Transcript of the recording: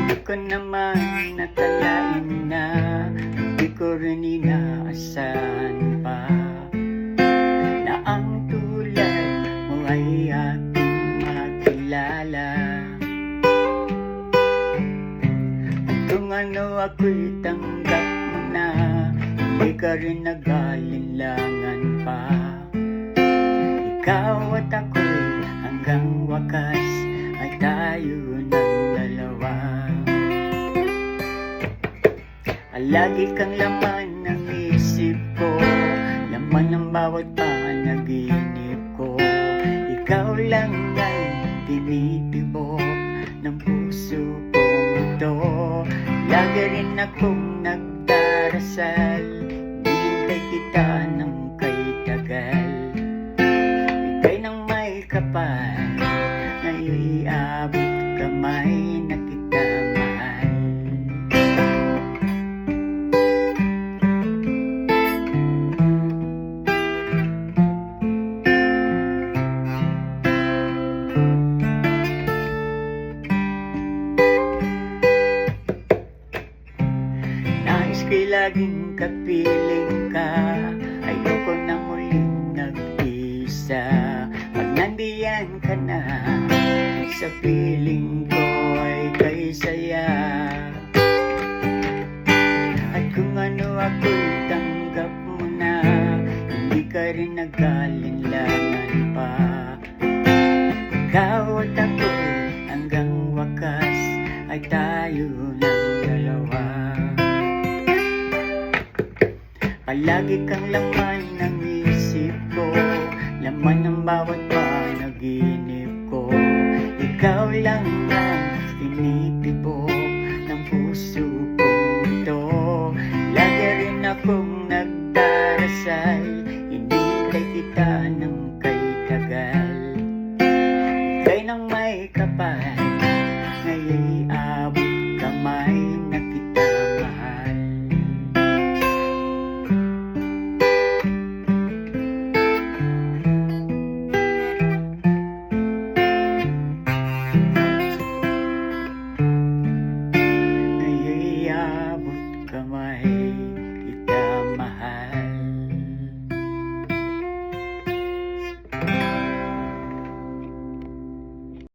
Di ko naman nakalain na di ko rin inaasahan pa na ang tulad mo ay aking makilala. At kung ano ako'y tanggap mo na, hindi ka rin nag-alinlangan pa. Ikaw at ako'y hanggang wakas ay tayo ng dalawa. Lagi kang laman ng isip ko, laman ng bawat panaginip ko. Ikaw lang ang tinitibok ng puso kong ito. Lagi rin akong nagdarasal, hinihintay kita ng kay tagal. Ika'y nang may kapal, ngayon'y iabot kamay na kita mahal. Nais ko'y laging kapiling ka, ayoko na muling nag-isa. Pag nandiyan ka na, sa piling ko ay kay saya. At kung ano ako'y tanggap mo na, hindi ka rin nag-alinlangan pa. Ikaw at ako'y hanggang wakas ay tayo ng dalawa. Palagi kang laman ng isip ko, laman ng bawat panaginip ko. Ikaw lang ang tinitibok ng puso kong ito. Lagi rin akong nagdarasal, hinihintay kita ng kay tagal. Ika'y nang may kapal,